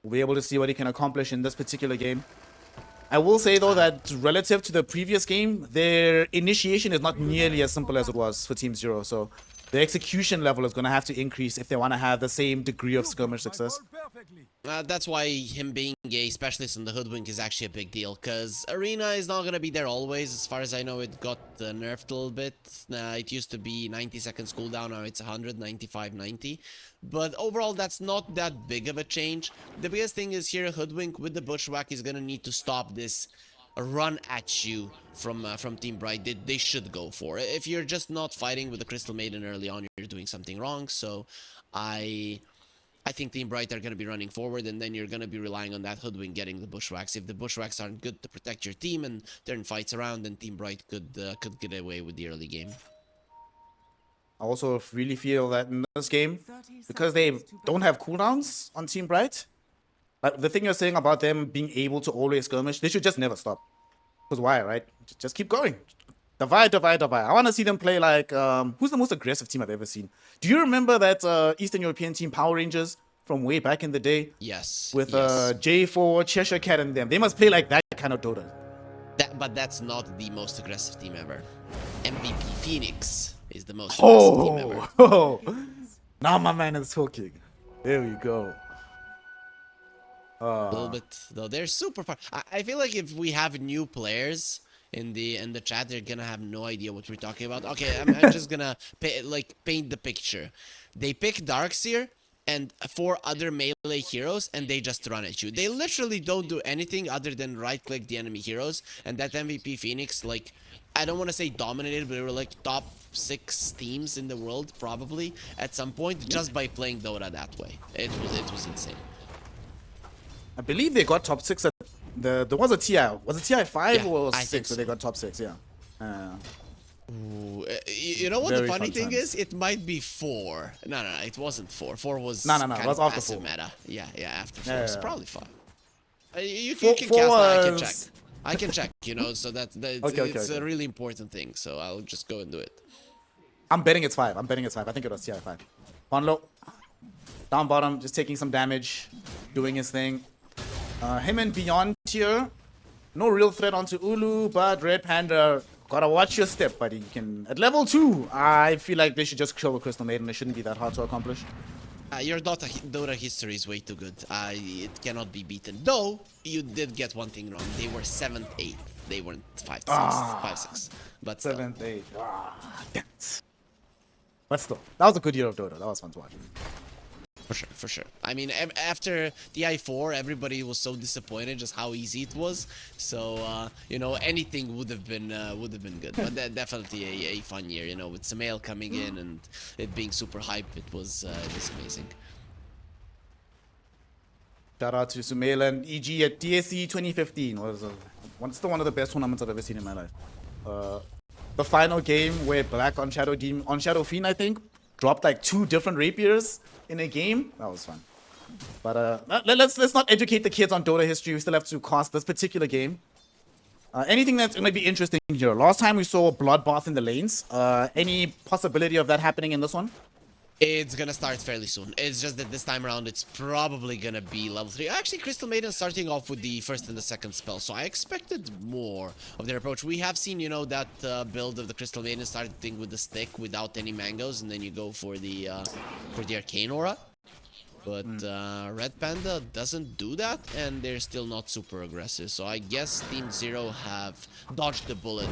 We'll be able to see what he can accomplish in this particular game. I will say, though, that relative to the previous game, their initiation is not nearly as simple as it was for Team Zero. So the execution level is going to have to increase if they want to have the same degree of skirmish success. That's why him being a specialist in the Hoodwink is actually a big deal, because Arena is not going to be there always. As far as I know, it got nerfed a little bit. It used to be 90 seconds cooldown, now it's 100, 95, 90. But overall, that's not that big of a change. The biggest thing is here, Hoodwink with the Bushwhack is going to need to stop this run at you from Team Bright. They should go for it. If you're just not fighting with the Crystal Maiden early on, you're doing something wrong. So I think Team Bright are going to be running forward, and then you're going to be relying on that Hoodwink getting the Bushwhacks. If the Bushwhacks aren't good to protect your team and turn fights around, then Team Bright could get away with the early game. I also really feel that in this game, because they don't have cooldowns on Team Bright, like the thing you're saying about them being able to always skirmish, they should just never stop. Because why, right? Just keep going. Divide, divide, divide. I want to see them play like, who's the most aggressive team I've ever seen? Do you remember that Eastern European team, Power Rangers, from way back in the day? Yes. With yes. J4, Cheshire Cat and them. They must play like that kind of Dota. But that's not the most aggressive team ever. MVP Phoenix is the most aggressive team ever. Oh, now my man is talking. There we go. A little bit, though. They're super far. I feel like if we have new players in the chat, they're gonna have no idea what we're talking about. Okay, I'm just gonna paint the picture. They pick Darkseer and 4 other melee heroes, and they just run at you. They literally don't do anything other than right-click the enemy heroes. And that MVP Phoenix, like, I don't want to say dominated, but they were like top 6 teams in the world probably at some point just by playing Dota that way. It was insane. I believe they got top 6 at there was a TI. Was it TI 5 Yeah, or I 6 think that so. they got top 6? Yeah. Ooh, you know what the funny thing is? It might be 4. No, it wasn't 4. 4 was No, it kind was of after passive 4. meta. Yeah, after 4. Yeah, It's yeah. probably 5. You Four can cast that. I can was- check. I can check, you know, so it's a really important thing. So I'll just go and do it. I'm betting it's 5. I think it was TI 5. On low. Down bottom, just taking some damage. Doing his thing. Him and Beyond here. No real threat onto Ulu, but Red Panda, gotta watch your step, buddy. You can at level 2. I feel like they should just kill the Crystal Maiden. It shouldn't be that hard to accomplish. Your Dota history is way too good. It cannot be beaten. Though, you did get one thing wrong. They were 7th, 8th. They weren't 5th, 6th, 5th, 6th. But still. 7th, 8th. Damn it. But still, that was a good year of Dota. That was fun to watch. For sure. I mean, after DI4, everybody was so disappointed just how easy it was. So, you know, anything would have been good. But definitely a fun year, you know, with Samael coming in and it being super hype. It was amazing. Shout out to Sumail and EG at DSC 2015. Still one of the best tournaments I've ever seen in my life. The final game where Black on Shadow Fiend, I think, dropped like 2 different rapiers in a game. That was fun. But let's not educate the kids on Dota history. We still have to cast this particular game. Anything that's going to be interesting here. Last time we saw a bloodbath in the lanes. Any possibility of that happening in this one? It's gonna start fairly soon. It's just that this time around, it's probably gonna be level 3. Actually, Crystal Maiden starting off with the first and the second spell, so I expected more of their approach. We have seen, you know, that build of the Crystal Maiden starting with the stick without any mangoes, and then you go for the Arcane Aura. But Red Panda doesn't do that, and they're still not super aggressive. So I guess Team Zero have dodged the bullet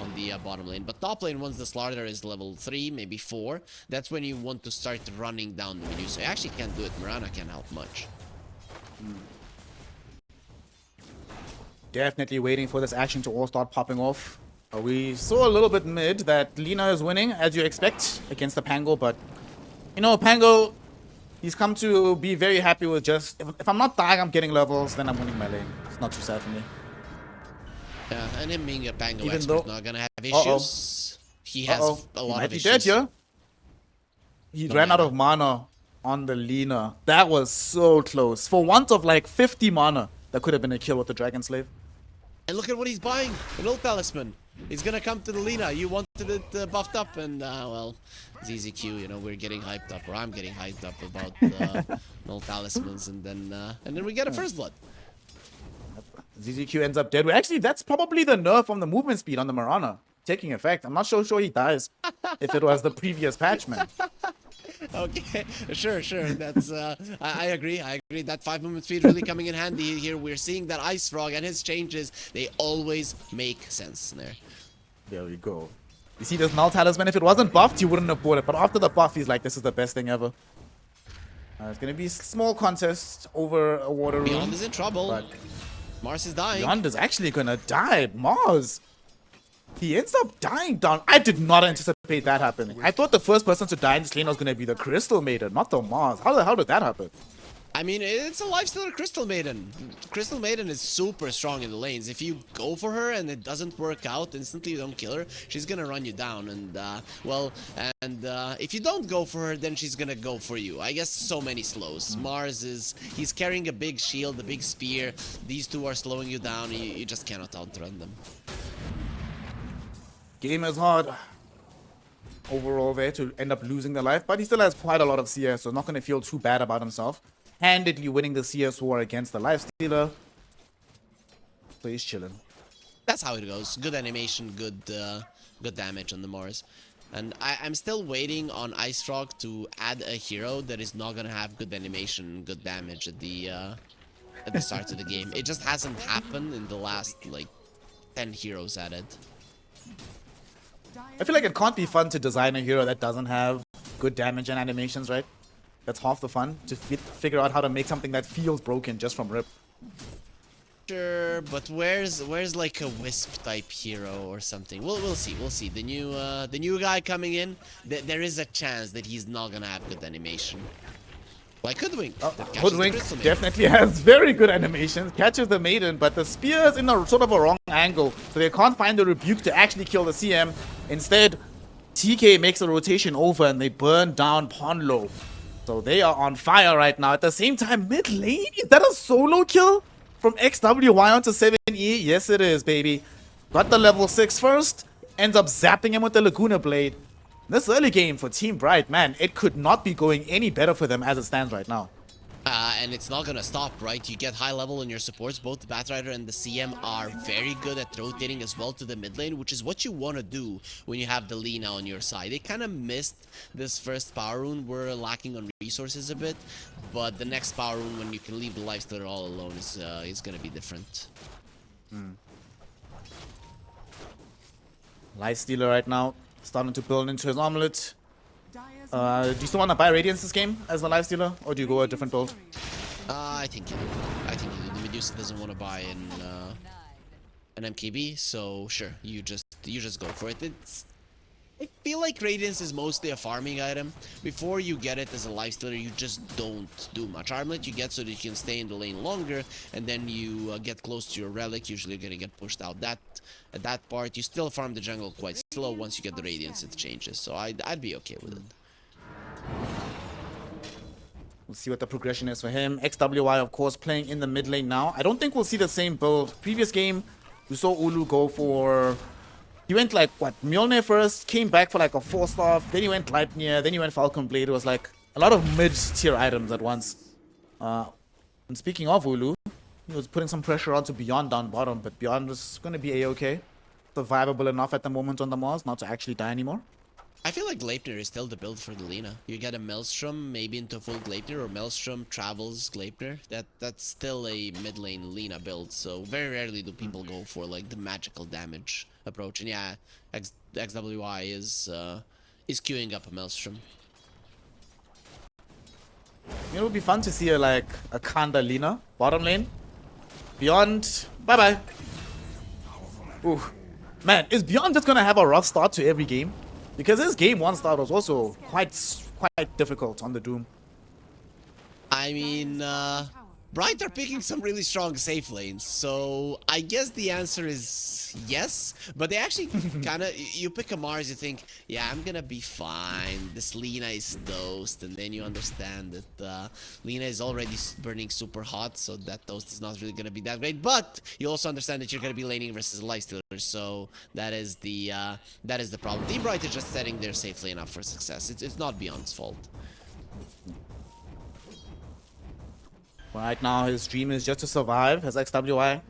on the bottom lane. But top lane, once the Slaughter is level 3, maybe 4, that's when you want to start running down the menu. So you actually can't do it. Mirana can't help much. Definitely waiting for this action to all start popping off. We saw a little bit mid that Lina is winning, as you expect, against the Pango. But, you know, Pango... he's come to be very happy with just, if I'm not dying, I'm getting levels, then I'm winning my lane. It's not too sad for me. Yeah, and him being a Pango Even expert, though- not gonna have issues. He has a lot of He issues. dead, yeah? He ran out of mana on the Lina. That was so close. For want of like 50 mana, that could have been a kill with the Dragon Slave. And look at what he's buying. An old talisman. He's gonna come to the Lina. You wanted it buffed up, and well, ZZQ, you know, we're getting hyped up, or I'm getting hyped up about null talismans, and then we get a first blood. ZZQ ends up dead. Well, actually, that's probably the nerf from the movement speed on the Mirana taking effect. I'm not so sure he dies if it was the previous patch, man. Okay, sure. That's I agree. That 5 movement speed really coming in handy here. We're seeing that Ice Frog and his changes, they always make sense there. There we go. You see this null talisman, if it wasn't buffed, you wouldn't have bought it. But after the buff, he's like, this is the best thing ever. It's going to be a small contest over a water room. Beyond is in trouble. But Mars is dying. Beyond is actually going to die. Mars. He ends up dying down. I did not anticipate that happening. I thought the first person to die in this lane was going to be the Crystal Maiden, not the Mars. How the hell did that happen? I mean, it's a lifestealer Crystal Maiden. Crystal Maiden is super strong in the lanes. If you go for her and it doesn't work out, instantly you don't kill her, she's gonna run you down. And, if you don't go for her, then she's gonna go for you. I guess so many slows. Mars he's carrying a big shield, a big spear. These two are slowing you down. You just cannot outrun them. Game is hard overall there to end up losing the life, but he still has quite a lot of CS, so not going to feel too bad about himself. Handedly winning the CS war against the lifestealer. So he's chilling. That's how it goes. Good animation, good damage on the Mars. And I'm still waiting on Ice Frog to add a hero that is not gonna have good animation, good damage at the start of the game. It just hasn't happened in the last like 10 heroes added. I feel like it can't be fun to design a hero that doesn't have good damage and animations, right? That's half the fun, to figure out how to make something that feels broken just from rip. Sure, but where's like a Wisp type hero or something? We'll see. The new guy coming in, there is a chance that he's not gonna have good animation. Like Hoodwink. Hoodwink definitely has very good animations, catches the Maiden, but the spear is in a sort of a wrong angle, so they can't find the rebuke to actually kill the CM. Instead, TK makes a rotation over and they burn down Ponlo. So they are on fire right now. At the same time, mid lane, is that a solo kill from XWY onto 7E? Yes, it is, baby. Got the level 6 first, ends up zapping him with the Laguna Blade. This early game for Team Bright, man, it could not be going any better for them as it stands right now. And it's not gonna stop, right? You get high level in your supports. Both the Batrider and the CM are very good at rotating as well to the mid lane, which is what you want to do when you have the Lina on your side. They kind of missed this first power rune. We're lacking on resources a bit, but the next power rune, when you can leave the lifestealer all alone, is gonna be different. Lifestealer right now, starting to build into his omelet. Do you still want to buy Radiance this game as the lifestealer, or do you go a different build? I think you do. The Medusa doesn't want to buy an MKB, so sure, you just go for it. I feel like Radiance is mostly a farming item. Before you get it as a lifestealer, you just don't do much. Armlet you get so that you can stay in the lane longer, and then you get close to your relic. Usually you're gonna get pushed out at that part. You still farm the jungle quite slow. Once you get the Radiance, it changes. So I'd be okay with it. We'll see what the progression is for him. XWY, of course, playing in the mid lane now. I don't think we'll see the same build. Previous game, we saw Ulu go for... He went like, what, Mjolnir first, came back for like a 4-star, then he went Gleipnir, then he went Falcon Blade. It was like a lot of mid-tier items at once. And speaking of Ulu, he was putting some pressure onto Beyond down bottom, but Beyond is going to be A-okay. Survivable enough at the moment on the Mars, not to actually die anymore. I feel like Gleipnir is still the build for the Lina. You get a Maelstrom, maybe into full Gleipnir, or Maelstrom travels Gleipnir. That's still a mid lane Lina build, so very rarely do people go for like the magical damage approach. And yeah, XWY is queuing up a Maelstrom. It would be fun to see a Kanda Lina bottom lane. Beyond, bye-bye. Ooh. Man, is Beyond just gonna have a rough start to every game? Because his game 1 start was also quite difficult on the Doom. I mean, Bright are picking some really strong safe lanes, so I guess the answer is yes. But they actually kind of, you pick a Mars, you think, yeah, I'm gonna be fine. This Lina is toast, and then you understand that Lina is already burning super hot, so that toast is not really gonna be that great. But you also understand that you're gonna be laning versus lifestealers, so that is the problem. Team Bright is just setting their safe lane up for success. It's not Beyond's fault. Right now, his dream is just to survive as XWI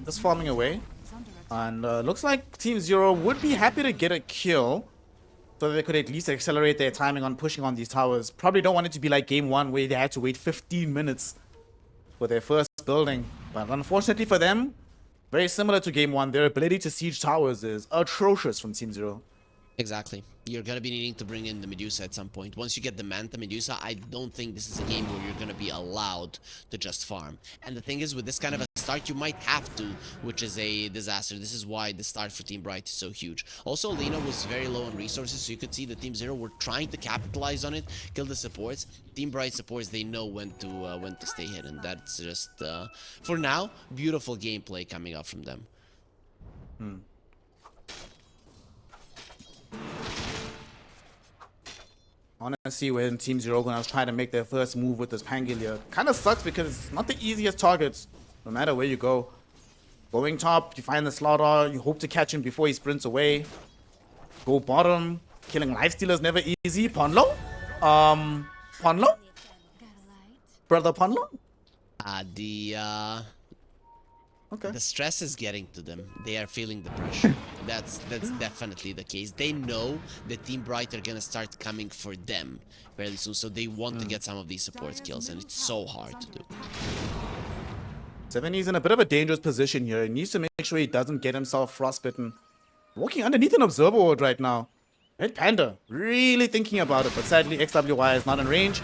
is farming away. And looks like Team Zero would be happy to get a kill so that they could at least accelerate their timing on pushing on these towers. Probably don't want it to be like game 1 where they had to wait 15 minutes for their first building. But unfortunately for them, very similar to game 1, their ability to siege towers is atrocious from Team Zero. Exactly. You're gonna be needing to bring in the Medusa at some point. Once you get the Manta Medusa, I don't think this is a game where you're gonna be allowed to just farm. And the thing is, with this kind of a start, you might have to, which is a disaster. This is why the start for Team Bright is so huge. Also, Lina was very low on resources, so you could see the Team Zero were trying to capitalize on it, kill the supports. Team Bright supports, they know when to stay hidden. That's just, for now, beautiful gameplay coming up from them. Honestly, when Team Zero gonna try to make their first move with this Pangalia, kind of sucks because it's not the easiest targets, no matter where you go. Going top, you find the Slaughter, you hope to catch him before he sprints away. Go bottom, killing lifestealers never easy. Ponlo? Ponlo? Brother Ponlo? Okay. The stress is getting to them. They are feeling the pressure. That's definitely the case. They know that Team Bright are gonna start coming for them fairly soon, so they want to get some of these support kills, and it's so hard to do. 70's in a bit of a dangerous position here. He needs to make sure he doesn't get himself frostbitten. Walking underneath an observer ward right now. Red Panda really thinking about it, but sadly XWY is not in range,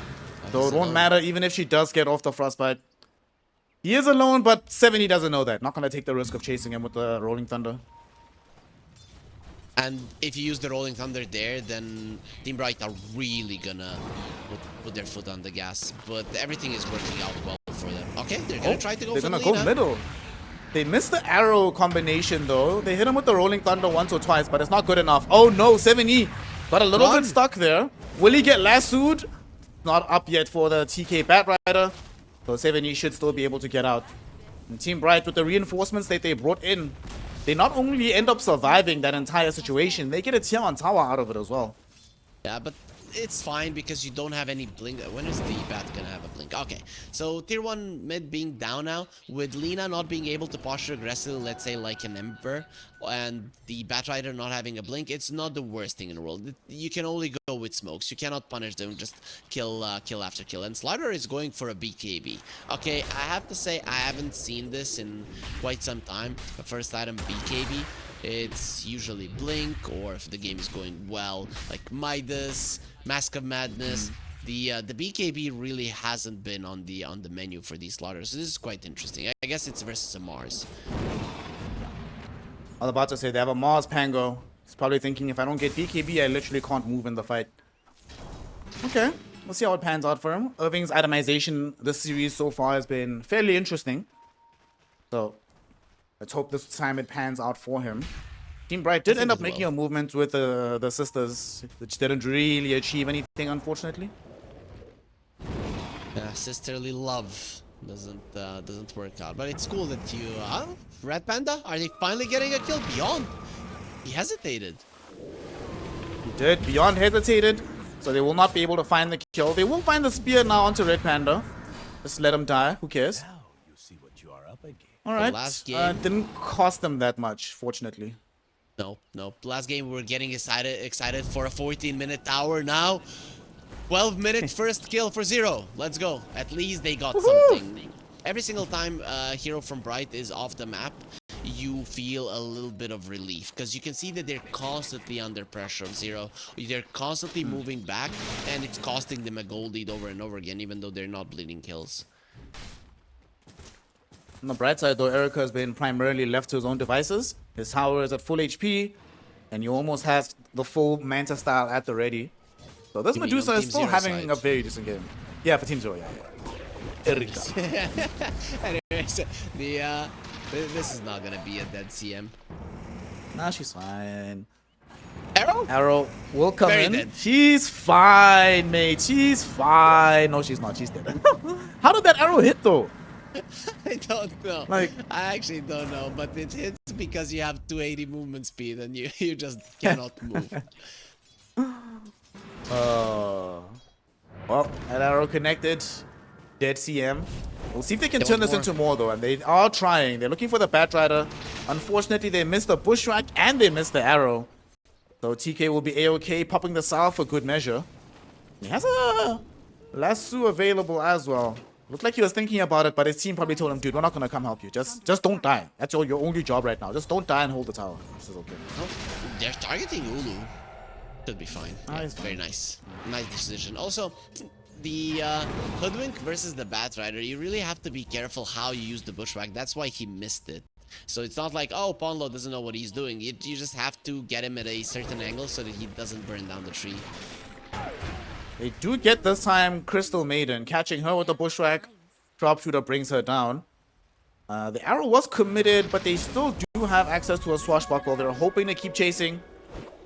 so it won't matter even if she does get off the frostbite. He is alone, but 70 doesn't know that. Not gonna take the risk of chasing him with the Rolling Thunder. And if you use the Rolling Thunder there, then Team Bright are really gonna put their foot on the gas. But everything is working out well for them. Okay, they're gonna try to go for They're the gonna go Lina. middle. They missed the arrow combination though. They hit him with the Rolling Thunder once or twice, but it's not good enough. Oh no, 70 got a little bit stuck there. Will he get lassoed? Not up yet for the TK Batrider. So 70 should still be able to get out. And Team Bright, with the reinforcements that they brought in, they not only end up surviving that entire situation, they get a tier on tower out of it as well. Yeah, but it's fine because you don't have any blink. When is the bat gonna have a blink? Okay, so tier 1 mid being down now, with Lina not being able to posture aggressively, let's say like an Emperor, and the Batrider not having a blink, it's not the worst thing in the world. You can only go with smokes. You cannot punish them, just kill after kill. And Slider is going for a BKB. Okay, I have to say I haven't seen this in quite some time. The first item BKB. It's usually Blink, or if the game is going well, like Midas, Mask of Madness. The BKB really hasn't been on the menu for these slaughters. So this is quite interesting. I guess it's versus a Mars. I was about to say they have a Mars Pango. He's probably thinking if I don't get BKB, I literally can't move in the fight. Okay, we'll see how it pans out for him. Irving's itemization this series so far has been fairly interesting. So let's hope this time it pans out for him. Team Bright did end up making a movement with the sisters, which didn't really achieve anything, unfortunately. Yeah, sisterly love doesn't work out, but it's cool that you Red Panda, are they finally getting a kill? Beyond, he hesitated. He did. Beyond hesitated, so they will not be able to find the kill. They will find the spear now onto Red Panda. Just let him die. Who cares? All right. Last game didn't cost them that much, fortunately. No. Last game we were getting excited for a 14-minute tower. Now 12-minute first kill for Zero. Let's go. At least they got something. Every single time a hero from Bright is off the map, you feel a little bit of relief, because you can see that they're constantly under pressure of Zero. They're constantly moving back, and it's costing them a gold lead over and over again, even though they're not bleeding kills. On the bright side, though, Erica has been primarily left to his own devices. His tower is at full HP, and he almost has the full Manta style at the ready. So this Medusa is still having a very decent game. Yeah, for Team Zero, yeah. Anyways, this is not gonna be a dead CM. Nah, she's fine. Arrow? Arrow will come Very in. dead. She's fine, mate. She's fine. No, she's not. She's dead. How did that arrow hit, though? I don't know. Like- I actually don't know, but it hits because you have 280 movement speed and you just cannot move. Well, that arrow connected. Dead CM. We'll see if they can They turn want this more. into more, though. And they are trying. They're looking for the Batrider. Unfortunately, they missed the Bushwhack and they missed the arrow. So TK will be A-OK, popping the Salve for good measure. He has a lasso available as well. Looked like he was thinking about it, but his team probably told him, dude, we're not going to come help you. Just don't die. That's your only job right now. Just don't die and hold the tower. This is okay. Oh, they're targeting Ulu. Should be fine. Nice. Yeah, very nice. Nice decision. Also, the Hoodwink versus the Batrider, you really have to be careful how you use the Bushwhack. That's why he missed it. So it's not like, oh, Ponlo doesn't know what he's doing. You just have to get him at a certain angle so that he doesn't burn down the tree. They do get this time Crystal Maiden, catching her with the Bushwhack. Drop shooter brings her down. The arrow was committed, but they still do have access to a swashbuckle. They're hoping to keep chasing.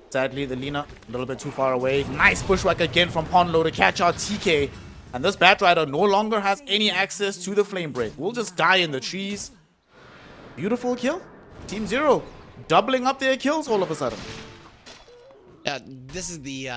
Sadly, the Lina a little bit too far away. Nice Bushwhack again from Ponlo to catch out TK. And this Batrider no longer has any access to the Flame Break. We'll just die in the trees. Beautiful kill. Team Zero doubling up their kills all of a sudden. Yeah, this is the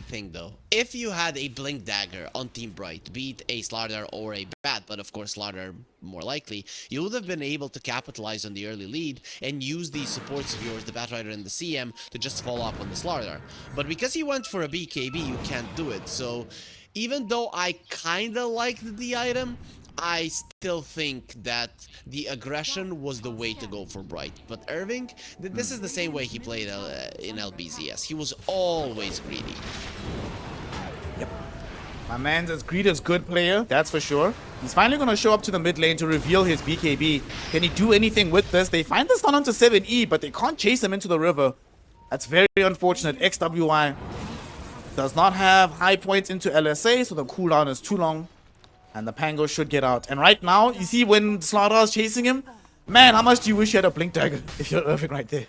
thing though. If you had a Blink Dagger on Team Bright, be it a Slardar or a Bat, but of course Slardar more likely, you would have been able to capitalize on the early lead and use these supports of yours, the Batrider and the CM, to just follow up on the Slardar. But because you went for a BKB, you can't do it. So even though I kinda liked the item, I still think that the aggression was the way to go for Bright. But Irving, this is the same way he played in LBZS. He was always greedy. Yep. My man's as greedy as good player, that's for sure. He's finally going to show up to the mid lane to reveal his BKB. Can he do anything with this? They find the stun onto 7E, but they can't chase him into the river. That's very unfortunate. XWI does not have high points into LSA, so the cooldown is too long. And the Pango should get out. And right now, you see when Slaughter is chasing him? Man, how much do you wish you had a Blink Dagger if you're Irving right there?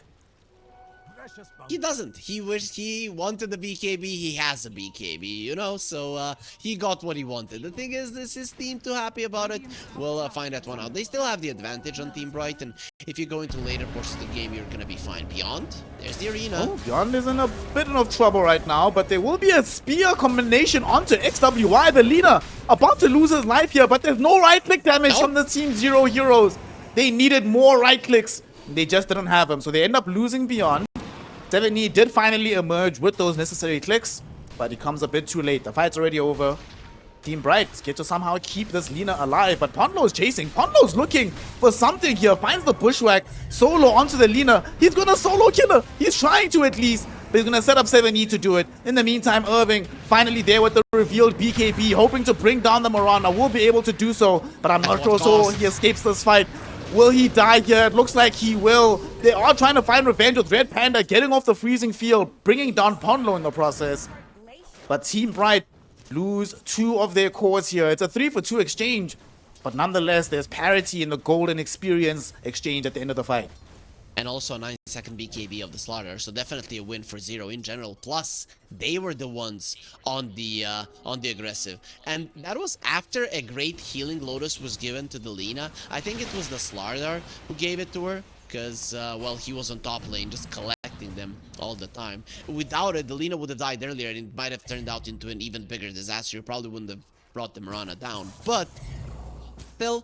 He doesn't. He wished he wanted the BKB. He has a BKB, you know? So he got what he wanted. The thing is his team too happy about it? We'll find that one out. They still have the advantage on Team Bright. And if you go into later portions of the game, you're going to be fine. Beyond, there's the arena. Oh, Beyond is in a bit of trouble right now, but there will be a spear combination onto XWI. The leader about to lose his life here, but there's no right-click damage from the Team Zero heroes. They needed more right-clicks. They just didn't have them, so they end up losing Beyond. 7E did finally emerge with those necessary clicks, but it comes a bit too late. The fight's already over. Team Bright get to somehow keep this Lina alive, but Ponlo's chasing. Ponlo's looking for something here. Finds the Bushwhack. Solo onto the Lina. He's gonna solo kill her. He's trying to at least, but he's gonna set up 7E to do it. In the meantime, Irving finally there with the revealed BKB, hoping to bring down the Miranda. Will be able to do so, but I'm not sure so he escapes this fight. Will he die here? It looks like he will. They are trying to find revenge with Red Panda getting off the freezing field, bringing down Ponlo in the process. But Team Bright lose 2 of their cores here. It's a 3-for-2 exchange. But nonetheless, there's parity in the golden experience exchange at the end of the fight. And also a 9-second BKB of the Slaughter, so definitely a win for Zero in general. Plus, they were the ones on the aggressive, and that was after a great healing Lotus was given to the Lina. I think it was the Slardar who gave it to her, because well, he was on top lane just collecting them all the time. Without it, the Lina would have died earlier, and it might have turned out into an even bigger disaster. You probably wouldn't have brought the Mirana down, but still,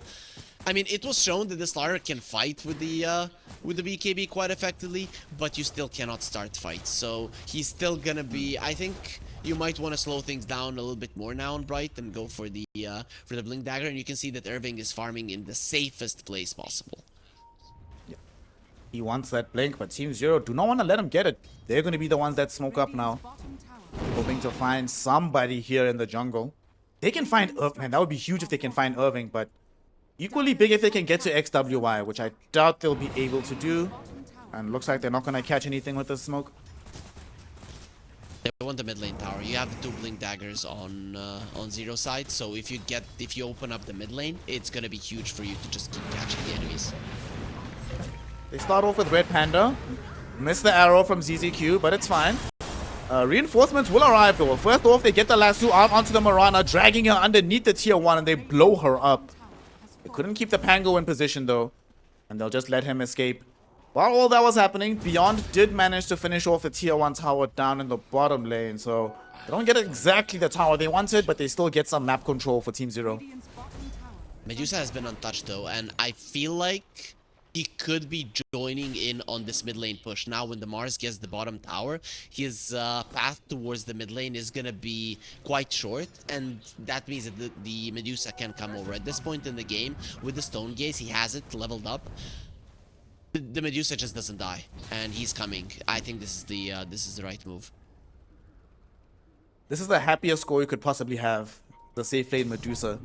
I mean, it was shown that the Slardar can fight with the BKB quite effectively, but you still cannot start fights. So he's still gonna be. I think you might want to slow things down a little bit more now on Bright and go for the Blink Dagger. And you can see that Irving is farming in the safest place possible. Yeah. He wants that blink, but Team Zero do not want to let him get it. They're going to be the ones that smoke up now, hoping to find somebody here in the jungle. They can find Irving. Man, that would be huge if they can find Irving, but equally big if they can get to XWI, which I doubt they'll be able to do. And looks like they're not going to catch anything with the smoke. They want the mid lane tower. You have the 2 blink daggers on zero side, so if you open up the mid lane, it's gonna be huge for you to just keep catching the enemies. They start off with Red Panda. Miss the arrow from ZZQ, but it's fine. Reinforcements will arrive though. First off, they get the Lasso out onto the Mirana, dragging her underneath the tier 1, and they blow her up. They couldn't keep the Pango in position though, and they'll just let him escape. While all that was happening, Beyond did manage to finish off the tier 1 tower down in the bottom lane, so they don't get exactly the tower they wanted, but they still get some map control for Team Zero. Medusa has been untouched though, and I feel like he could be joining in on this mid lane push. Now when the Mars gets the bottom tower, his path towards the mid lane is gonna be quite short, and that means that the Medusa can come over. At this point in the game, with the Stone Gaze, he has it leveled up. The Medusa just doesn't die, and he's coming. I think this is the right move. This is the happiest score you could possibly have. The safe lane Medusa.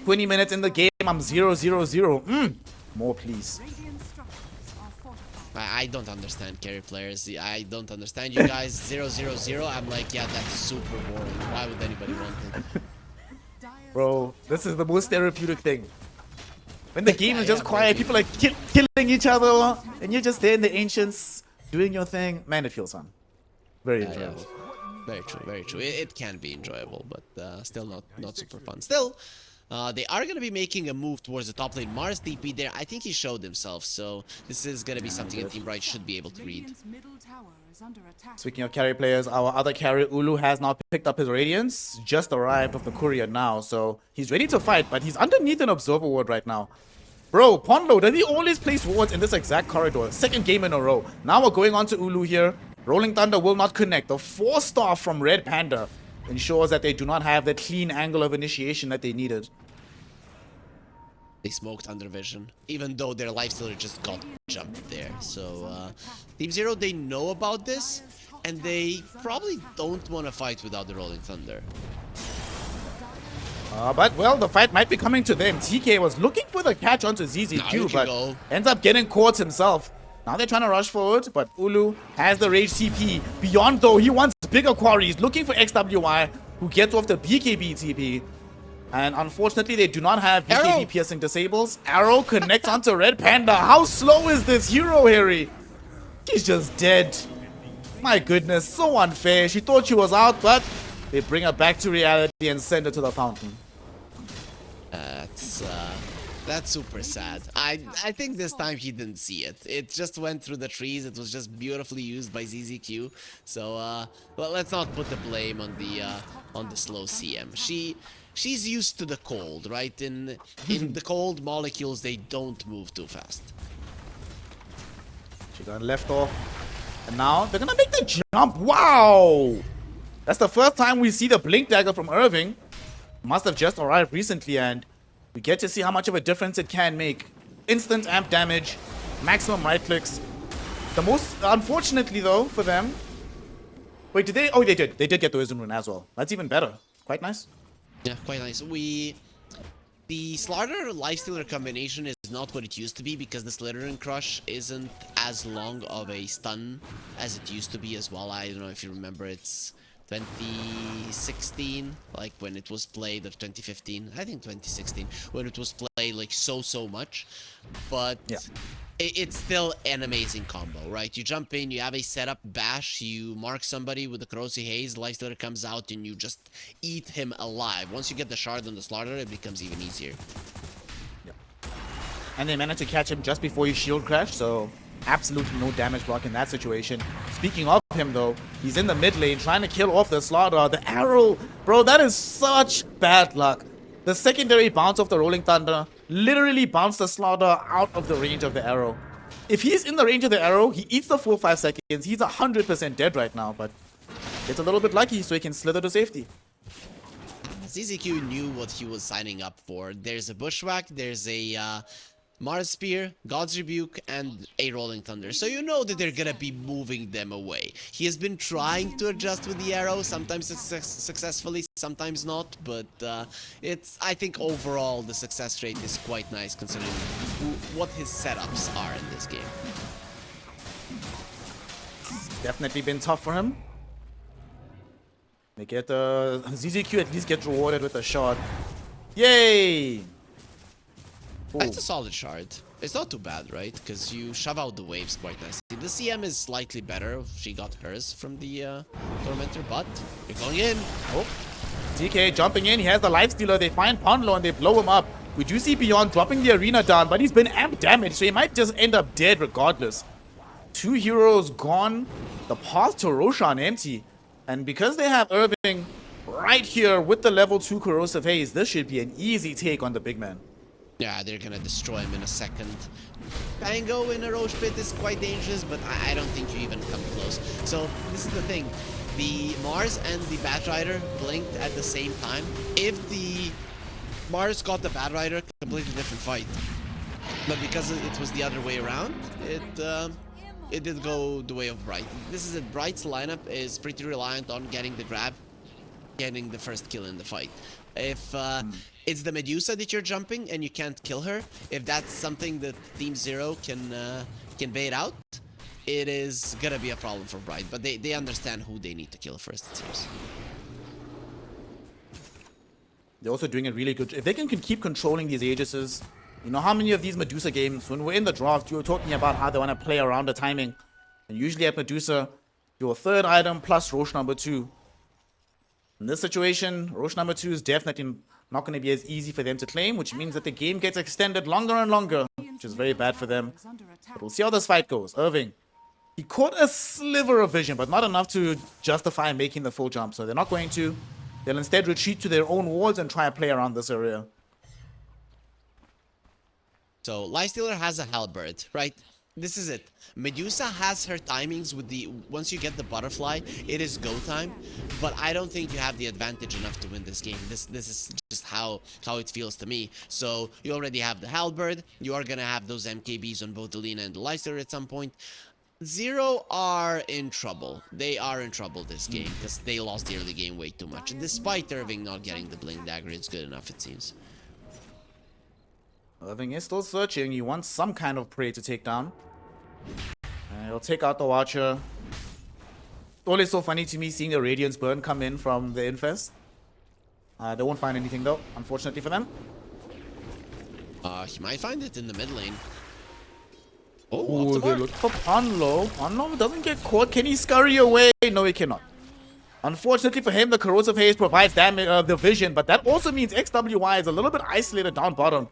20 minutes in the game, I'm 0-0-0. More please. I don't understand carry players. I don't understand you guys. 0-0-0. I'm like, yeah, that's super boring. Why would anybody want it? Bro, this is the most therapeutic thing. When the game is just quiet, people are killing each other, and you're just there in the Ancients, doing your thing. Man, it feels fun. Very enjoyable. Yeah. Very true, very true. It can be enjoyable, but still not super fun. Still, they are going to be making a move towards the top lane. Mars DP there, I think he showed himself, so this is going to be something that Team Bright should be able to read. Speaking of carry players, our other carry, Ulu, has now picked up his Radiance. Just arrived with the courier now, so he's ready to fight, but he's underneath an Observer Ward right now. Bro, Ponlo, does he always place wards in this exact corridor? Second game in a row. Now we're going on to Ulu here. Rolling Thunder will not connect. The 4-star from Red Panda ensures that they do not have the clean angle of initiation that they needed. They smoked under vision, even though their lifestealer just got jumped there. So Team Zero, they know about this, and they probably don't want to fight without the Rolling Thunder. But, well, the fight might be coming to them. TK was looking for the catch onto ZZQ, but ends up getting caught himself. Now they're trying to rush forward, but Ulu has the Rage TP. Beyond, though, he wants bigger quarries, looking for XWI, who gets off the BKB TP. And unfortunately, they do not have BKB piercing disables. Arrow connects onto Red Panda. How slow is this hero, Harry? He's just dead. My goodness, so unfair. She thought she was out, but they bring her back to reality and send her to the fountain. That's super sad. I think this time he didn't see it. It just went through the trees. It was just beautifully used by ZZQ. So well, let's not put the blame on the slow CM. She's used to the cold, right? In the cold, molecules, they don't move too fast. She got left off. And now they're gonna make the jump. Wow! That's the first time we see the Blink Dagger from Irving. Must have just arrived recently, and we get to see how much of a difference it can make. Instant amp damage, maximum right clicks. The most, unfortunately though, for them. Wait, did they? Oh, they did. They did get the Wisdom Rune as well. That's even better. Quite nice. Yeah, quite nice. The Slaughter Lifestealer combination is not what it used to be, because the Slithering Crush isn't as long of a stun as it used to be as well. I don't know if you remember, it's 2016, like when it was played, or 2015, I think 2016, when it was played like so much. But yeah, it's still an amazing combo, right? You jump in, you have a setup bash, you mark somebody with the Corrosive Haze, Lifestealer comes out, and you just eat him alive. Once you get the shard on the Slaughter, it becomes even easier. Yep. And they managed to catch him just before he shield crashed, so absolutely no damage block in that situation. Speaking of him though, he's in the mid lane trying to kill off the Slaughter. The arrow, bro, that is such bad luck. The secondary bounce of the Rolling Thunder literally bounced the Slaughter out of the range of the arrow. If he's in the range of the arrow, he eats the full 5 seconds. He's 100% dead right now, but it's a little bit lucky so he can slither to safety. ZZQ knew what he was signing up for. There's a Bushwhack, there's a Mars Spear, God's Rebuke, and a Rolling Thunder. So you know that they're gonna be moving them away. He has been trying to adjust with the arrow, sometimes successfully, sometimes not, but I think overall the success rate is quite nice considering what his setups are in this game. Definitely been tough for him. They get ZZQ at least gets rewarded with a shot. Yay! Ooh. That's a solid shard. It's not too bad, right? Because you shove out the waves quite nicely. The CM is slightly better. She got hers from the Tormentor, but you're going in. Oh. TK jumping in. He has the lifestealer. They find Ponlo and they blow him up. We do see Beyond dropping the arena down, but he's been amp damaged, so he might just end up dead regardless. 2 heroes gone. The path to Roshan empty. And because they have Irving right here with the level 2 corrosive haze, this should be an easy take on the big man. Yeah, they're gonna destroy him in a second. Pango in a Roche pit is quite dangerous, but I don't think you even come close. So this is the thing. The Mars and the Batrider blinked at the same time. If the Mars got the Batrider, completely different fight. But because it was the other way around, it did go the way of Bright. This is it. Bright's lineup is pretty reliant on getting the grab, getting the first kill in the fight. If it's the Medusa that you're jumping and you can't kill her, if that's something that Team Zero can bait out, it is gonna be a problem for Bright. But they understand who they need to kill first, it seems. They're also doing a really good job. If they can keep controlling these Aegises, you know how many of these Medusa games, when we're in the draft, you were talking about how they want to play around the timing. And usually at Medusa, your third item plus Roche number 2. In this situation, Roche number 2 is definitely not going to be as easy for them to claim, which means that the game gets extended longer and longer, which is very bad for them. But we'll see how this fight goes. Irving, he caught a sliver of vision, but not enough to justify making the full jump. So they're not going to. They'll instead retreat to their own walls and try and play around this area. So Lifestealer has a halberd, right? This is it. Medusa has her timings with the... Once you get the butterfly, it is go time. But I don't think you have the advantage enough to win this game. This is just how it feels to me. So you already have the halberd. You are going to have those MKBs on both the Lina and the Lifestealer at some point. Zero are in trouble. They are in trouble this game because they lost the early game way too much. And despite Irving not getting the Blink Dagger, it's good enough, it seems. Irving is still searching. He wants some kind of prey to take down. And he'll take out the Watcher. Always so funny to me seeing the Radiance Burn come in from the Infest. They won't find anything though, unfortunately for them. He might find it in the mid lane. Oh, they look for Ponlo. Ponlo doesn't get caught. Can he scurry away? No, he cannot. Unfortunately for him, the Corrosive Haze provides damage, the vision, but that also means XWY is a little bit isolated down bottom.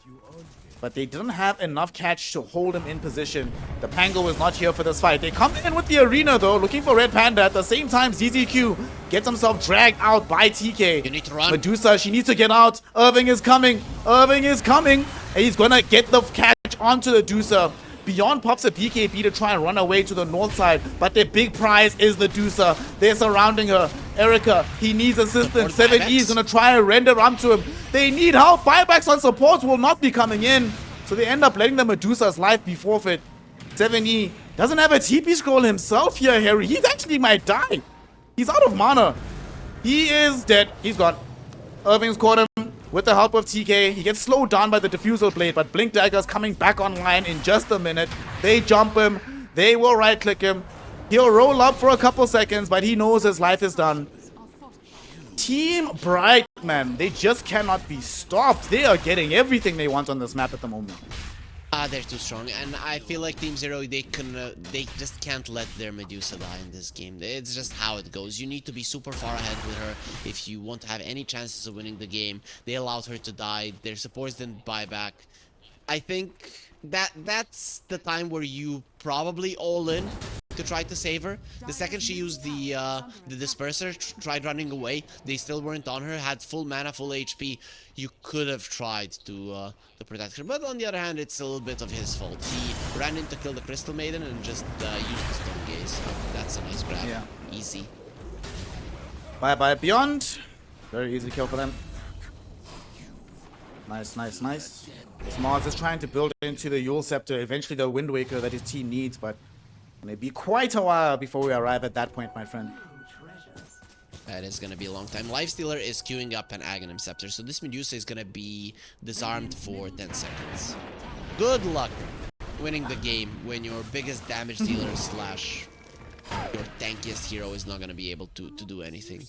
But they didn't have enough catch to hold him in position. The Pango is not here for this fight. They come in with the arena though, looking for Red Panda. At the same time, ZZQ gets himself dragged out by TK. You need to run. Medusa, she needs to get out. Irving is coming. Irving is coming. And he's gonna get the catch onto the Dusa. Beyond pops a BKB to try and run away to the north side, but their big prize is the Dusa. They're surrounding her. Erica, he needs assistance. 7E is going to try and render onto him. They need help. Buybacks on supports will not be coming in. So they end up letting the Medusa's life be forfeit. 7E doesn't have a TP scroll himself here, Harry. He actually might die. He's out of mana. He is dead. He's gone. Irving's caught him with the help of TK. He gets slowed down by the Diffusal Blade, but Blink Dagger's coming back online in just a minute. They jump him. They will right-click him. He'll roll up for a couple seconds, but he knows his life is done. Team Bright, man, they just cannot be stopped. They are getting everything they want on this map at the moment. They're too strong, and I feel like Team Zero, they just can't let their Medusa die in this game. It's just how it goes. You need to be super far ahead with her if you want to have any chances of winning the game. They allowed her to die. Their supports didn't buy back. I think that's the time where you probably all in to try to save her. The second she used the disperser, tried running away, they still weren't on her, had full mana, full HP. You could have tried to protect her, but on the other hand, it's a little bit of his fault. He ran in to kill the Crystal Maiden and just used the Stone Gaze. That's a nice grab. Yeah. Easy. Bye-bye Beyond. Very easy kill for them. Nice, nice, nice. Mars is trying to build into the Yule Scepter, eventually the Wind Waker that his team needs, but it may be quite a while before we arrive at that point, my friend. That is going to be a long time. Lifestealer is queuing up an Aghanim Scepter, so this Medusa is going to be disarmed for 10 seconds. Good luck winning the game when your biggest damage dealer slash your tankiest hero is not going to be able to do anything.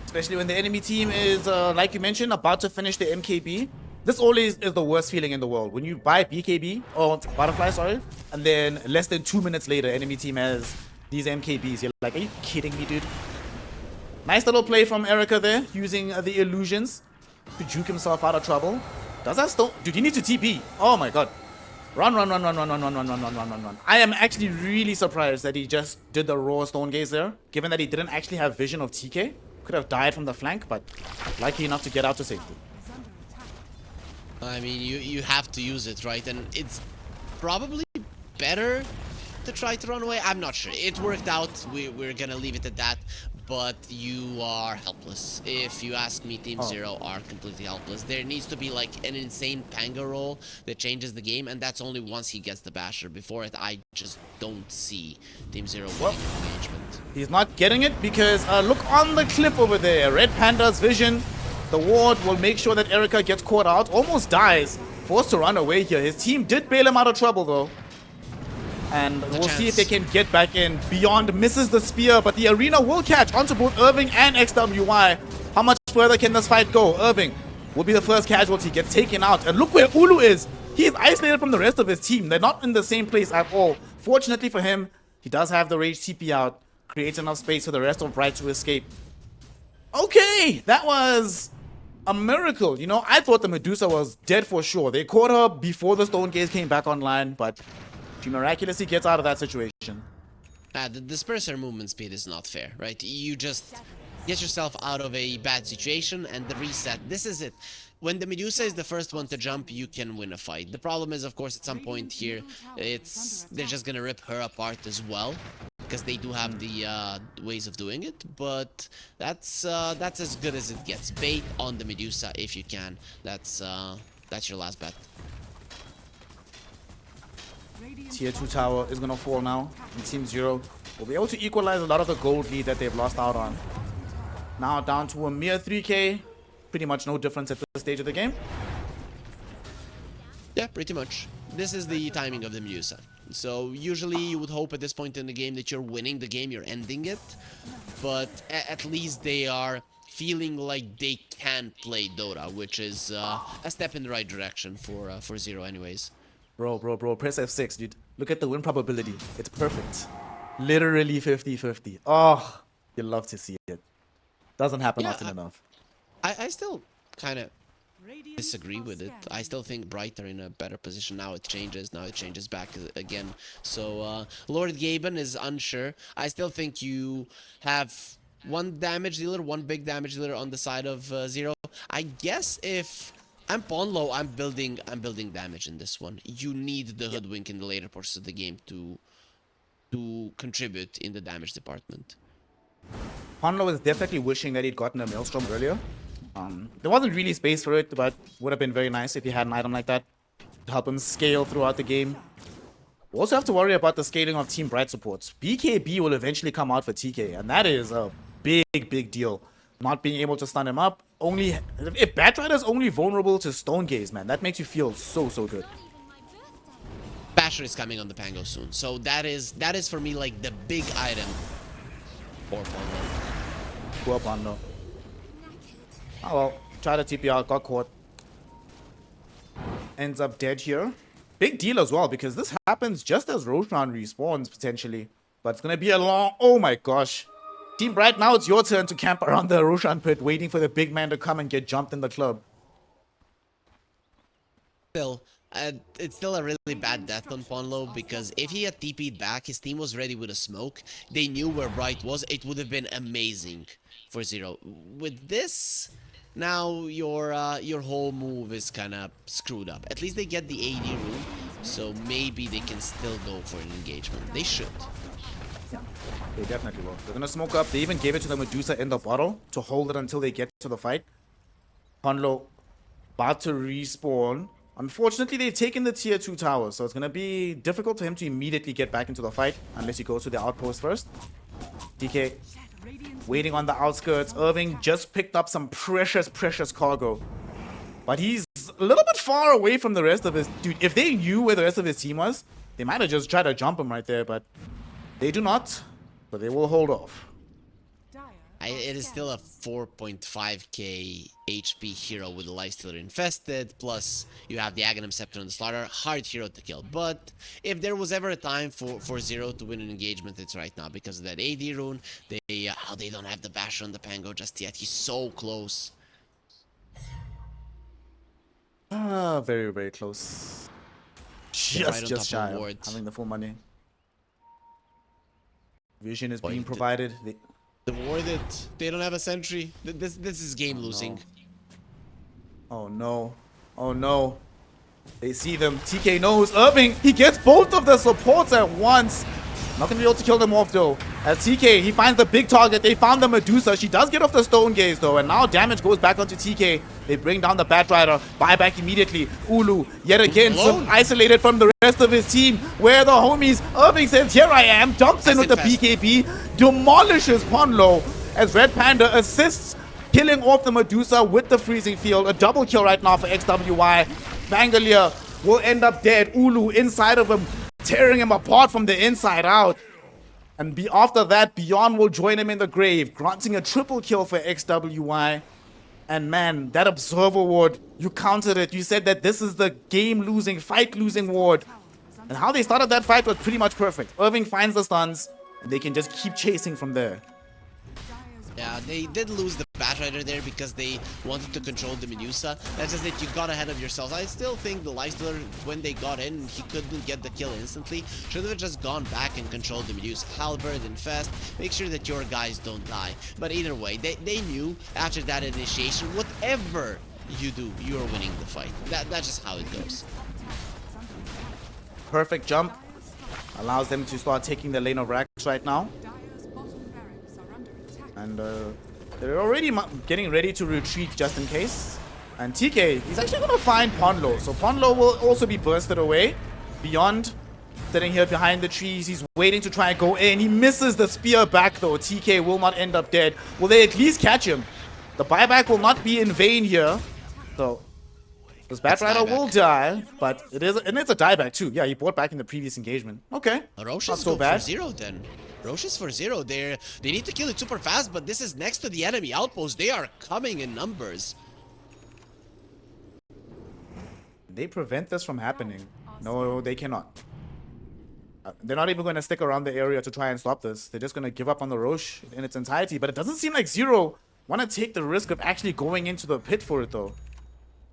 Especially when the enemy team is, like you mentioned, about to finish the MKB. This always is the worst feeling in the world. When you buy BKB, or Butterfly, sorry, and then less than 2 minutes later, enemy team has these MKBs. You're like, are you kidding me, dude? Nice little play from Erica there, using the illusions to juke himself out of trouble. Does that still... Dude, you need to TP. Oh my god. Run, run, run, run, run, run, run, run, run, run, run, run, run. I am actually really surprised that he just did the raw stone gaze there, given that he didn't actually have vision of TK. Could have died from the flank, but lucky enough to get out to safety. I mean, you have to use it, right? And it's probably better to try to run away. I'm not sure. It worked out. We're gonna leave it at that. But you are helpless. If you ask me, Team Zero are completely helpless. There needs to be like an insane Panga roll that changes the game, and that's only once he gets the basher. Before it, I just don't see Team Zero winning engagement. He's not getting it because look on the cliff over there. Red Panda's vision. The ward will make sure that Erica gets caught out. Almost dies. Forced to run away here. His team did bail him out of trouble though. And we'll see if they can get back in. Beyond misses the spear, but the arena will catch onto both Irving and XWY. How much further can this fight go? Irving will be the first casualty, gets taken out. And look where Ulu is. He is isolated from the rest of his team. They're not in the same place at all. Fortunately for him, he does have the Rage TP out. Creates enough space for the rest of Bright to escape. Okay, that was a miracle. You know, I thought the Medusa was dead for sure. They caught her before the Stone Gaze came back online, but she miraculously gets out of that situation. The disperser movement speed is not fair, right? You just get yourself out of a bad situation and the reset. This is it. When the Medusa is the first one to jump, you can win a fight. The problem is, of course, at some point here, they're just gonna rip her apart as well, because they do have the ways of doing it. But that's as good as it gets. Bait on the Medusa if you can. That's your last bet. Tier 2 tower is gonna fall now, and Team Zero will be able to equalize a lot of the gold lead that they've lost out on. Now down to a mere 3k. Pretty much no difference at this stage of the game. Yeah, pretty much. This is the timing of the Medusa. So usually you would hope at this point in the game that you're winning the game, you're ending it. But at least they are feeling like they can play Dota, which is a step in the right direction for Zero anyways. Bro, press F6, dude. Look at the win probability. It's perfect. Literally 50-50. Oh, you love to see it. Doesn't happen often enough. I still kind of disagree with it. I still think Bright are in a better position. Now it changes back again. So Lord Gaben is unsure. I still think you have one damage dealer, one big damage dealer on the side of Zero. I guess if I'm Ponlo, I'm building damage in this one. You need the Hoodwink in the later portions of the game to contribute in the damage department. Ponlo is definitely wishing that he'd gotten a Maelstrom earlier. There wasn't really space for it, but would have been very nice if he had an item like that to help him scale throughout the game. We also have to worry about the scaling of Team Bright supports. BKB will eventually come out for TK, and that is a big deal. Not being able to stun him up. If Batrider is only vulnerable to Stone Gaze, man, that makes you feel so good. Basher is coming on the Pango soon, so that is for me like the big item for Ponlo. Poor Ponlo. Oh well, try to TP out, got caught. Ends up dead here. Big deal as well, because this happens just as Roshan respawns, potentially. But it's gonna be a long... Oh my gosh. Team Bright, now it's your turn to camp around the Roshan pit, waiting for the big man to come and get jumped in the club. Still, it's still a really bad death on Ponlo, because if he had TP'd back, his team was ready with a smoke. They knew where Bright was. It would have been amazing for Zero. With this... Now your whole move is kind of screwed up. At least they get the AD room, so maybe they can still go for an engagement. They should. Yeah, they definitely will. They're gonna smoke up. They even gave it to the Medusa in the bottle to hold it until they get to the fight. Ponlo about to respawn. Unfortunately, they've taken the tier 2 tower, so it's gonna be difficult for him to immediately get back into the fight unless he goes to the outpost first. DK waiting on the outskirts. Irving just picked up some precious cargo. But he's a little bit far away from the rest of his... Dude, if they knew where the rest of his team was, they might have just tried to jump him right there, but they do not. So they will hold off. It is still a 4.5k HP hero with a Lifestealer infested, plus you have the Aghanim Scepter on the starter, hard hero to kill. But if there was ever a time for Zero to win an engagement, it's right now because of that AD rune. They don't have the Basher on the Pango just yet. He's so close. Very, very close. Right Just shy of having the full money. Vision is being provided. The ward they don't have a sentry. This is game losing. Oh no. Oh no. They see them. TK knows. Irving, he gets both of the supports at once. Not gonna be able to kill them off though. As TK, he finds the big target. They found the Medusa. She does get off the Stone Gaze though. And now damage goes back onto TK. They bring down the Batrider. Buyback immediately. Ulu, yet again, isolated from the rest of his team. Where are the homies? Irving says, here I am. Dumps in with the BKB. Demolishes Ponlo. As Red Panda assists, killing off the Medusa with the Freezing Field. A double kill right now for XWY. Bangalore will end up dead. Ulu inside of him, tearing him apart from the inside out. And after that, Beyond will join him in the grave, granting a triple kill for XWY. And man, that Observer ward, you countered it. You said that this is the game-losing, fight-losing ward. And how they started that fight was pretty much perfect. Irving finds the stuns, and they can just keep chasing from there. Yeah, they did lose the Batrider there because they wanted to control the Medusa. That's just that you got ahead of yourselves. I still think the Lifestealer, when they got in, he couldn't get the kill instantly. Should have just gone back and controlled the Medusa. Halberd, Infest, make sure that your guys don't die. But either way, they knew after that initiation, whatever you do, you're winning the fight. That's just how it goes. Perfect jump. Allows them to start taking the lane of Rax right now. And they're already getting ready to retreat just in case. And TK, he's actually going to find Ponlo. So Ponlo will also be bursted away. Beyond, sitting here behind the trees. He's waiting to try and go in. He misses the spear back though. TK will not end up dead. Will they at least catch him? The buyback will not be in vain here. So this Batrider will die, but it's a dieback too. Yeah, he bought back in the previous engagement. Okay, Roche not is so bad. For zero then. Roche is for zero. They need to kill it super fast, but this is next to the enemy outpost. They are coming in numbers. They prevent this from happening. No, they cannot. They're not even going to stick around the area to try and stop this. They're just going to give up on the Roche in its entirety. But it doesn't seem like Zero want to take the risk of actually going into the pit for it though.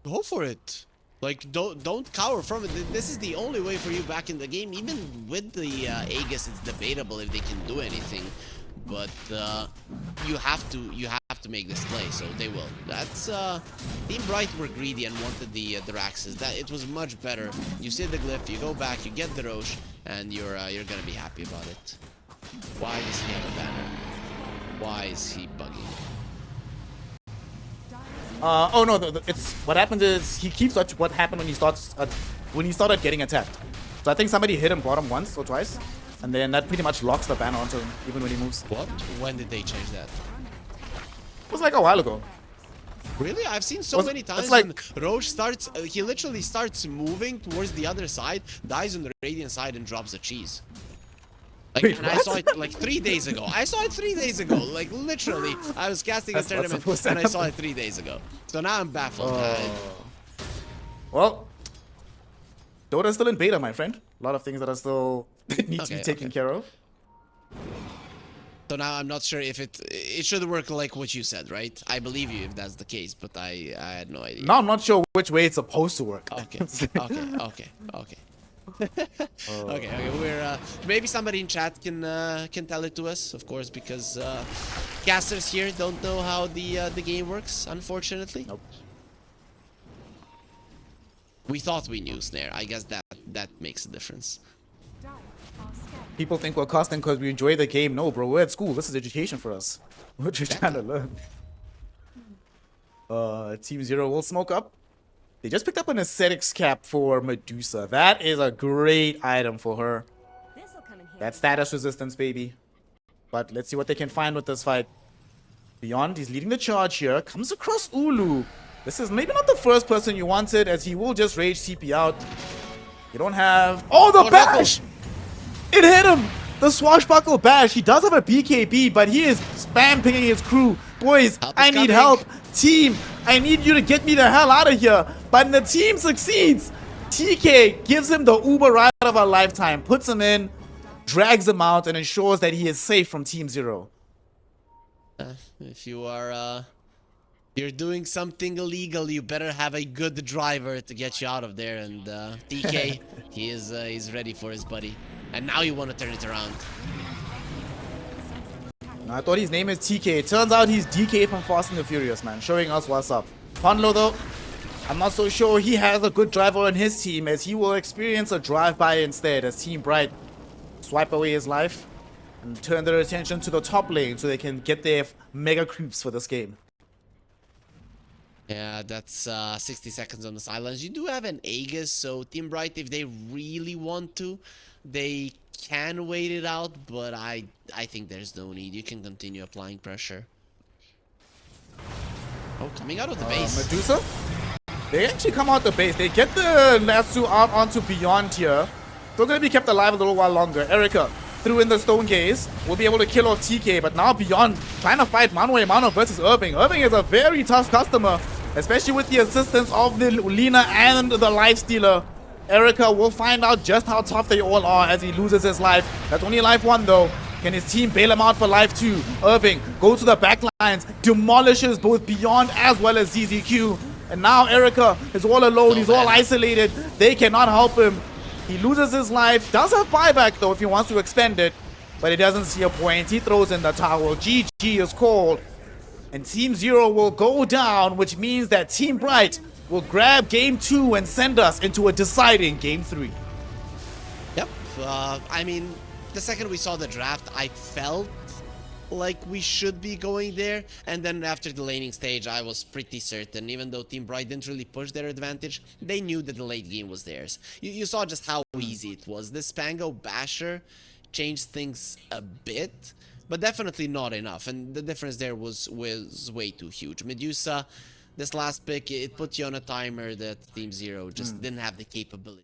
Go for it. Like, don't cower from it. This is the only way for you back in the game. Even with the Aegis, it's debatable if they can do anything. But you have to make this play, so they will. That's Team Bright were greedy and wanted the Raxes. That it was much better. You see the glyph, you go back, you get the Roche, and you're gonna be happy about it. Why does he have a banner? Why is he bugging? Oh no, it's what happens is he keeps what happened when he started getting attacked. So I think somebody hit him bottom once or twice, and then that pretty much locks the banner onto him even when he moves. What? When did they change that? It was like a while ago. Really? I've seen so many times like, when Roche starts, he literally starts moving towards the other side, dies on the Radiant side, and drops the cheese. Like, wait, and I saw it like 3 days ago. I saw it 3 days ago. Like, literally, I was casting a tournament and I saw it 3 days ago. So now I'm baffled. Well, Dota's still in beta, my friend. A lot of things that are still need to be taken care of. So now I'm not sure if it should work like what you said, right? I believe you if that's the case, but I had no idea. No, I'm not sure which way it's supposed to work. Okay. Okay, we're maybe somebody in chat can tell it to us, of course, because casters here don't know how the game works, unfortunately. Nope. We thought we knew, Snare. I guess that makes a difference. People think we're casting because we enjoy the game. No, bro, we're at school. This is education for us. We're just trying to learn. Team Zero will smoke up. They just picked up an Ascetics cap for Medusa. That is a great item for her. That status resistance, baby. But let's see what they can find with this fight. Beyond, he's leading the charge here. Comes across Ulu. This is maybe not the first person you wanted, as he will just rage TP out. You don't have... Oh, the bash! It hit him! The swashbuckle bash. He does have a BKB, but he is spam pinging his crew. Boys, Help is I need coming. help. Team, I need you to get me the hell out of here. But the team succeeds. TK gives him the Uber ride of a lifetime, puts him in, drags him out, and ensures that he is safe from Team Zero. If you are you're doing something illegal, you better have a good driver to get you out of there. And TK, he's ready for his buddy. And now you want to turn it around. I thought his name is TK. Turns out he's DK from Fast and the Furious, man. Showing us what's up. Ponlo, though, I'm not so sure he has a good driver on his team, as he will experience a drive-by instead, as Team Bright swipe away his life and turn their attention to the top lane so they can get their mega creeps for this game. Yeah, that's 60 seconds on the sidelines. You do have an Aegis, so Team Bright, if they really want to, they can wait it out, but I think there's no need. You can continue applying pressure. Oh, coming out of the base. Medusa? They actually come out the base. They get the Natsu out onto Beyond here. They're going to be kept alive a little while longer. Erica threw in the Stone Gaze. Will be able to kill off TK, but now Beyond trying to fight Mano versus Irving. Irving is a very tough customer, especially with the assistance of the Lina and the Lifestealer. Erica will find out just how tough they all are as he loses his life. That's only life 1 though. Can his team bail him out for life 2? Irving goes to the backlines, demolishes both Beyond as well as ZZQ. And now Erica is all alone. He's all isolated. They cannot help him. He loses his life. Does have buyback though if he wants to expend it. But he doesn't see a point. He throws in the towel. GG is called. And Team Zero will go down, which means that Team Bright will grab Game 2 and send us into a deciding Game 3. Yep. I mean, the second we saw the draft, I felt like we should be going there. And then after the laning stage, I was pretty certain. Even though Team Bright didn't really push their advantage, they knew that the late game was theirs. You saw just how easy it was. The Spango Basher changed things a bit, but definitely not enough. And the difference there was way too huge. Medusa, this last pick, it put you on a timer that Team Zero just didn't have the capability.